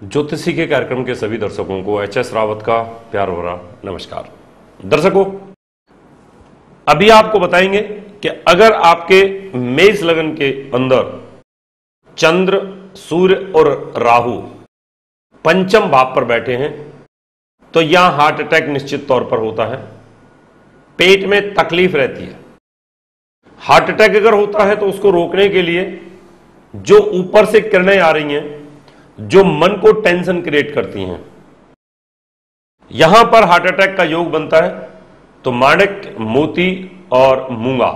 ज्योतिषी के कार्यक्रम के सभी दर्शकों को एच.एस. रावत का प्यार भरा नमस्कार। दर्शकों, अभी आपको बताएंगे कि अगर आपके मेष लगन के अंदर चंद्र, सूर्य और राहु पंचम भाव पर बैठे हैं तो यहां हार्ट अटैक निश्चित तौर पर होता है, पेट में तकलीफ रहती है। हार्ट अटैक अगर होता है तो उसको रोकने के लिए जो ऊपर से किरणें आ रही हैं, जो मन को टेंशन क्रिएट करती हैं, यहां पर हार्ट अटैक का योग बनता है। तो माणिक, मोती और मूंगा,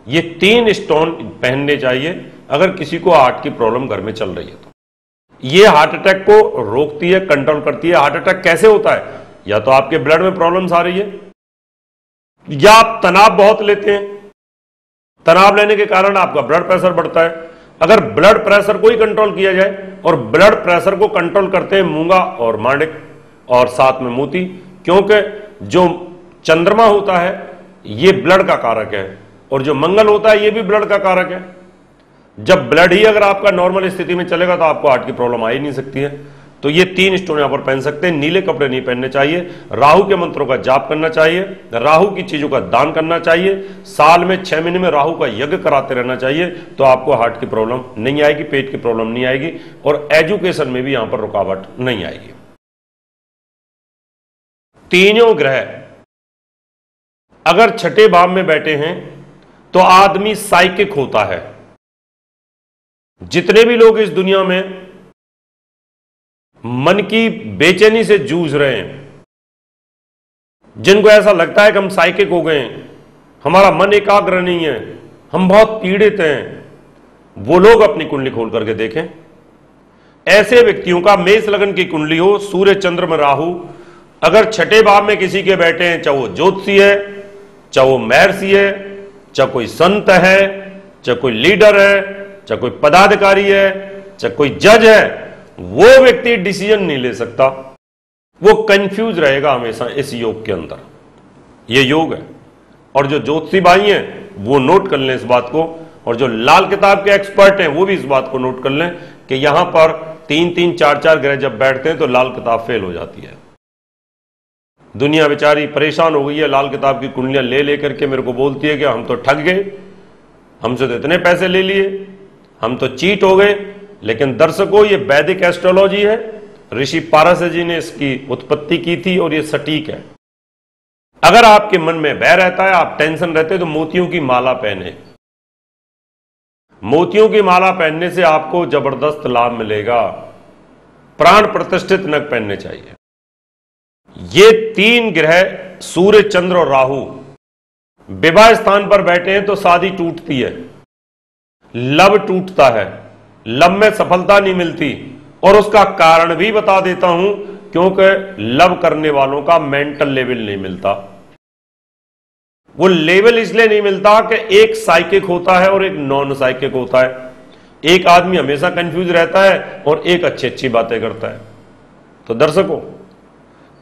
ये 3 स्टोन पहनने चाहिए अगर किसी को हार्ट की प्रॉब्लम घर में चल रही है तो। ये हार्ट अटैक को रोकती है, कंट्रोल करती है। हार्ट अटैक कैसे होता है? या तो आपके ब्लड में प्रॉब्लम्स आ रही है, या आप तनाव बहुत लेते हैं, तनाव लेने के कारण आपका ब्लड प्रेशर बढ़ता है। अगर ब्लड प्रेशर को ही कंट्रोल किया जाए, और ब्लड प्रेशर को कंट्रोल करते हैं मूंगा और माणिक और साथ में मोती, क्योंकि जो चंद्रमा होता है ये ब्लड का कारक है और जो मंगल होता है ये भी ब्लड का कारक है। जब ब्लड ही अगर आपका नॉर्मल स्थिति में चलेगा तो आपको हार्ट की प्रॉब्लम आ ही नहीं सकती है। तो ये 3 स्टोन यहां पर पहन सकते हैं। नीले कपड़े नहीं पहनने चाहिए। राहु के मंत्रों का जाप करना चाहिए। राहु की चीजों का दान करना चाहिए। साल में 6 महीने में राहु का यज्ञ कराते रहना चाहिए, तो आपको हार्ट की प्रॉब्लम नहीं आएगी, पेट की प्रॉब्लम नहीं आएगी और एजुकेशन में भी यहां पर रुकावट नहीं आएगी। तीनों ग्रह अगर छठे भाव में बैठे हैं तो आदमी साइकिक होता है। जितने भी लोग इस दुनिया में मन की बेचैनी से जूझ रहे हैं, जिनको ऐसा लगता है कि हम साइकिक हो गए हैं, हमारा मन एकाग्र नहीं है, हम बहुत पीड़ित हैं, वो लोग अपनी कुंडली खोल करके देखें। ऐसे व्यक्तियों का मेष लगन की कुंडली हो, सूर्य चंद्र में राहु अगर छठे भाव में किसी के बैठे हैं, चाहे वो ज्योतिषी है, चाहे वो महर्षि है, चाहे कोई संत है, चाहे कोई लीडर है, चाहे कोई पदाधिकारी है, चाहे कोई जज है, वो व्यक्ति डिसीजन नहीं ले सकता। वो कंफ्यूज रहेगा हमेशा इस योग के अंदर। ये योग है। और जो ज्योतिषी भाई हैं वो नोट कर लें इस बात को, और जो लाल किताब के एक्सपर्ट हैं वो भी इस बात को नोट कर लें कि यहां पर 3-3, 4-4 ग्रह जब बैठते हैं तो लाल किताब फेल हो जाती है। दुनिया बेचारी परेशान हो गई है, लाल किताब की कुंडलियां ले लेकर के मेरे को बोलती है कि हम तो ठग गए, हमसे तो इतने पैसे ले लिए, हम तो चीट हो गए। लेकिन दर्शकों, ये वैदिक एस्ट्रोलॉजी है। ऋषि पारस जी ने इसकी उत्पत्ति की थी और ये सटीक है। अगर आपके मन में भय रहता है, आप टेंशन रहते हैं, तो मोतियों की माला पहने। मोतियों की माला पहनने से आपको जबरदस्त लाभ मिलेगा। प्राण प्रतिष्ठित नग पहनने चाहिए। ये 3 ग्रह सूर्य, चंद्र और राहु विवाह स्थान पर बैठे हैं तो शादी टूटती है, लव टूटता है, लव में सफलता नहीं मिलती। और उसका कारण भी बता देता हूं, क्योंकि लव करने वालों का मेंटल लेवल नहीं मिलता। वो लेवल इसलिए नहीं मिलता कि एक साइकिक होता है और एक नॉन साइकिक होता है। एक आदमी हमेशा कंफ्यूज रहता है और एक अच्छी अच्छी बातें करता है। तो दर्शकों,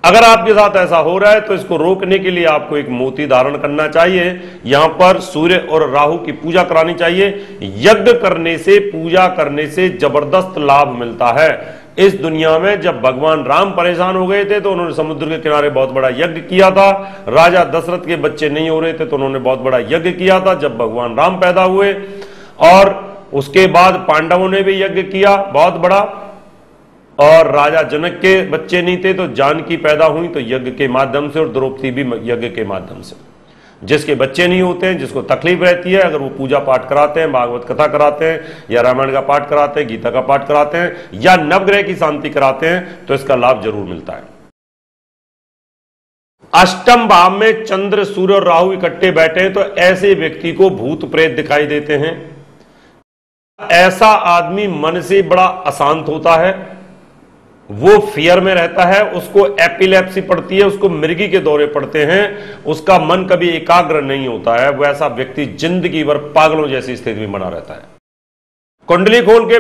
अगर आपके साथ ऐसा हो रहा है तो इसको रोकने के लिए आपको एक मोती धारण करना चाहिए। यहां पर सूर्य और राहु की पूजा करानी चाहिए। यज्ञ करने से, पूजा करने से जबरदस्त लाभ मिलता है। इस दुनिया में जब भगवान राम परेशान हो गए थे तो उन्होंने समुद्र के किनारे बहुत बड़ा यज्ञ किया था। राजा दशरथ के बच्चे नहीं हो रहे थे तो उन्होंने बहुत बड़ा यज्ञ किया था जब भगवान राम पैदा हुए। और उसके बाद पांडवों ने भी यज्ञ किया बहुत बड़ा, और राजा जनक के बच्चे नहीं थे तो जानकी पैदा हुई तो यज्ञ के माध्यम से, और द्रौपदी भी यज्ञ के माध्यम से। जिसके बच्चे नहीं होते हैं, जिसको तकलीफ रहती है, अगर वो पूजा पाठ कराते हैं, भागवत कथा कराते हैं, या रामायण का पाठ कराते हैं, गीता का पाठ कराते हैं, या नवग्रह की शांति कराते हैं, तो इसका लाभ जरूर मिलता है। अष्टम भाव में चंद्र, सूर्य और राहु इकट्ठे बैठे हैं तो ऐसे व्यक्ति को भूत प्रेत दिखाई देते हैं। ऐसा आदमी मन से बड़ा अशांत होता है, वो फियर में रहता है, उसको एपिलेप्सी पड़ती है, उसको मिर्गी के दौरे पड़ते हैं, उसका मन कभी एकाग्र नहीं होता है। वैसा व्यक्ति जिंदगी भर पागलों जैसी स्थिति में बना रहता है। कुंडली खोल के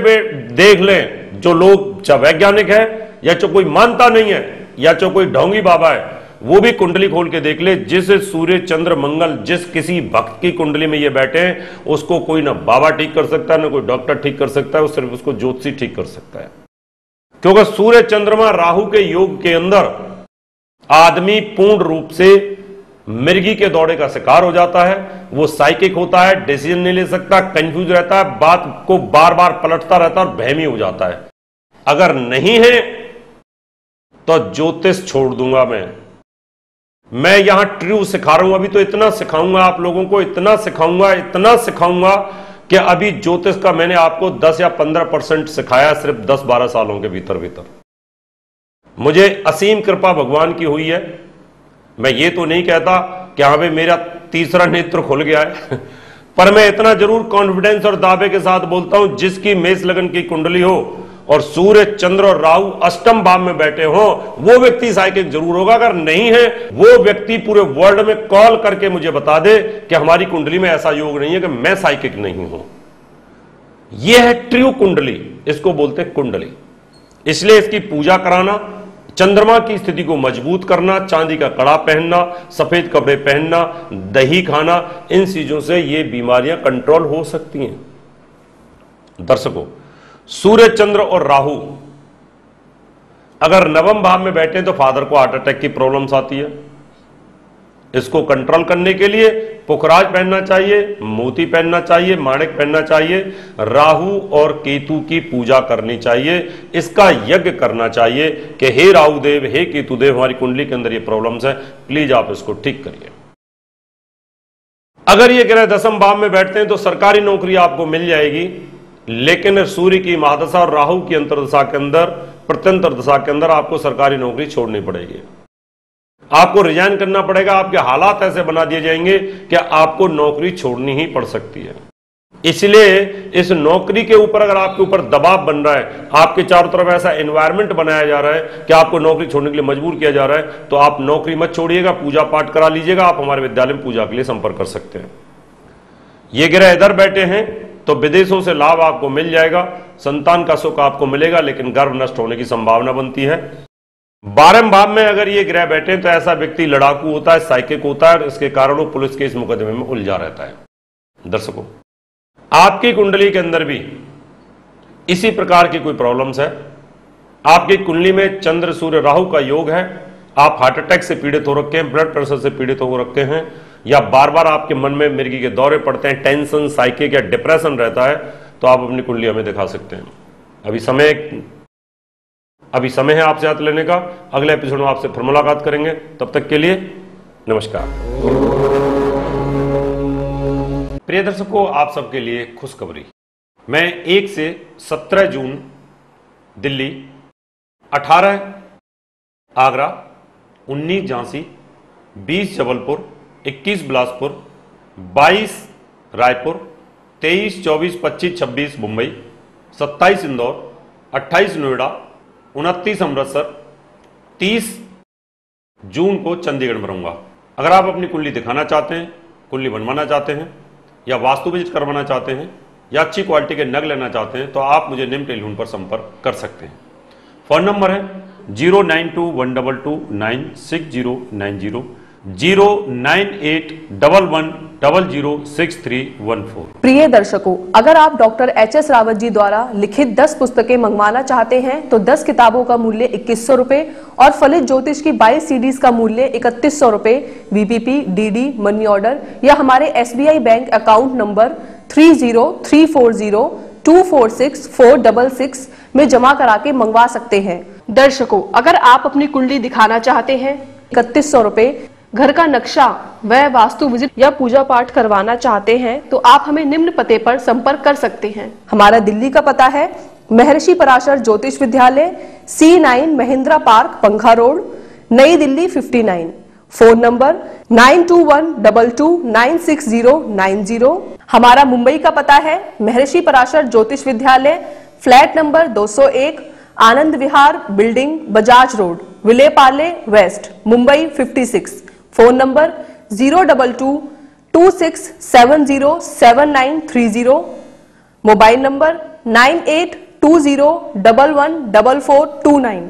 देख लें, जो लोग चाहे वैज्ञानिक है, या जो कोई मानता नहीं है, या जो कोई ढोंगी बाबा है, वो भी कुंडली खोल के देख ले। जिस सूर्य चंद्र मंगल जिस किसी भक्त की कुंडली में ये बैठे हैं, उसको कोई ना बाबा ठीक कर सकता है, ना कोई डॉक्टर ठीक कर सकता है, वो सिर्फ उसको ज्योतिषी ठीक कर सकता है। क्योंकि सूर्य चंद्रमा राहु के योग के अंदर आदमी पूर्ण रूप से मिर्गी के दौड़े का शिकार हो जाता है। वो साइकिक होता है, डिसीजन नहीं ले सकता, कंफ्यूज रहता है, बात को बार बार पलटता रहता है और वहमी हो जाता है। अगर नहीं है तो ज्योतिष छोड़ दूंगा। मैं यहां ट्रू सिखा रहा हूं। अभी तो इतना सिखाऊंगा आप लोगों को, इतना सिखाऊंगा कि अभी ज्योतिष का मैंने आपको 10 या 15% सिखाया सिर्फ 10-12 सालों के भीतर। मुझे असीम कृपा भगवान की हुई है। मैं ये तो नहीं कहता कि हाँ भाई मेरा तीसरा नेत्र खुल गया है पर मैं इतना जरूर कॉन्फिडेंस और दावे के साथ बोलता हूं, जिसकी मेष लगन की कुंडली हो और सूर्य चंद्र और राहु अष्टम भाव में बैठे हो, वो व्यक्ति साइकिक जरूर होगा। अगर नहीं है, वो व्यक्ति पूरे वर्ल्ड में कॉल करके मुझे बता दे कि हमारी कुंडली में ऐसा योग नहीं है कि मैं साइकिक नहीं हूं। यह है ट्रू कुंडली, इसको बोलते हैं कुंडली। इसलिए इसकी पूजा कराना, चंद्रमा की स्थिति को मजबूत करना, चांदी का कड़ा पहनना, सफेद कपड़े पहनना, दही खाना, इन चीजों से ये बीमारियां कंट्रोल हो सकती हैं। दर्शकों, सूर्य चंद्र और राहु अगर नवम भाव में बैठे तो फादर को हार्ट अटैक की प्रॉब्लम्स आती है। इसको कंट्रोल करने के लिए पुखराज पहनना चाहिए, मोती पहनना चाहिए, माणिक पहनना चाहिए, राहु और केतु की पूजा करनी चाहिए, इसका यज्ञ करना चाहिए कि हे राहु देव, हे केतु देव, हमारी कुंडली के अंदर ये प्रॉब्लम्स है, प्लीज आप इसको ठीक करिए। अगर ये ग्रह दसम भाव में बैठते हैं तो सरकारी नौकरी आपको मिल जाएगी, लेकिन सूर्य की महादशा और राहु की अंतरदशा के अंदर, प्रत्यंतर दशा के अंदर आपको सरकारी नौकरी छोड़नी पड़ेगी, आपको रिजाइन करना पड़ेगा। आपके हालात ऐसे बना दिए जाएंगे कि आपको नौकरी छोड़नी ही पड़ सकती है। इसलिए इस नौकरी के ऊपर अगर आपके ऊपर दबाव बन रहा है, आपके चारों तरफ ऐसा एनवायरनमेंट बनाया जा रहा है कि आपको नौकरी छोड़ने के लिए मजबूर किया जा रहा है, तो आप नौकरी मत छोड़िएगा, पूजा पाठ करा लीजिएगा। आप हमारे विद्यालय में पूजा के लिए संपर्क कर सकते हैं। ये ग्रह इधर बैठे हैं तो विदेशों से लाभ आपको मिल जाएगा, संतान का सुख आपको मिलेगा, लेकिन गर्भ नष्ट होने की संभावना बनती है। 12वें भाव में अगर ये ग्रह बैठे तो ऐसा व्यक्ति लड़ाकू होता है, साइकिक होता है, इसके कारण वो पुलिस के इस मुकदमे में उलझा रहता है। दर्शकों, आपकी कुंडली के अंदर भी इसी प्रकार की कोई प्रॉब्लम्स है, आपकी कुंडली में चंद्र सूर्य राहु का योग है, आप हार्ट अटैक से पीड़ित हो रखे हैं, ब्लड प्रेशर से पीड़ित हो रखे हैं, या बार बार आपके मन में मिर्गी के दौरे पड़ते हैं, टेंशन, साइकिक या डिप्रेशन रहता है, तो आप अपनी कुंडली हमें दिखा सकते हैं। अभी समय है आपसे हाथ लेने का। अगले एपिसोड में आपसे फिर मुलाकात करेंगे, तब तक के लिए नमस्कार। प्रिय दर्शकों, आप सबके लिए खुशखबरी। मैं 1 से 17 जून दिल्ली, 18 आगरा, 19 झांसी, 20 जबलपुर, 21 बिलासपुर, 22 रायपुर, 23, 24, 25, 26 मुंबई, 27 इंदौर, 28 नोएडा, 29 अमृतसर, 30 जून को चंडीगढ़ में रहूंगा। अगर आप अपनी कुंडली दिखाना चाहते हैं, कुंडली बनवाना चाहते हैं, या वास्तु विजिट करवाना चाहते हैं, या अच्छी क्वालिटी के नग लेना चाहते हैं, तो आप मुझे निम्न टेलीफोन पर संपर्क कर सकते हैं। फोन नंबर है 09212296090, 09811006314। प्रिय दर्शकों, अगर आप डॉक्टर HS रावत जी द्वारा लिखित 10 पुस्तकें मंगवाना चाहते हैं तो 10 किताबों का मूल्य 2100 रुपए और फलित ज्योतिष की 22 CDs का मूल्य 3100 रुपए VPP, DD, मनी ऑर्डर या हमारे SBI बैंक अकाउंट नंबर 3034024646 में जमा करा के मंगवा सकते हैं। दर्शकों, अगर आप अपनी कुंडली दिखाना चाहते हैं 3100 रुपए, घर का नक्शा व वास्तु विजिट या पूजा पाठ करवाना चाहते हैं तो आप हमें निम्न पते पर संपर्क कर सकते हैं। हमारा दिल्ली का पता है महर्षि पराशर ज्योतिष विद्यालय, C9 महिंद्रा पार्क, पंखा रोड, नई दिल्ली 59। Phone number 9212296090। हमारा मुंबई का पता है महर्षि Parashar Jyotish Vidyalaya, flat number 201, Anand Vihar building, Bajaj road, Vile Parle west, Mumbai 56। Phone number 02226707930। Mobile number 9820114429।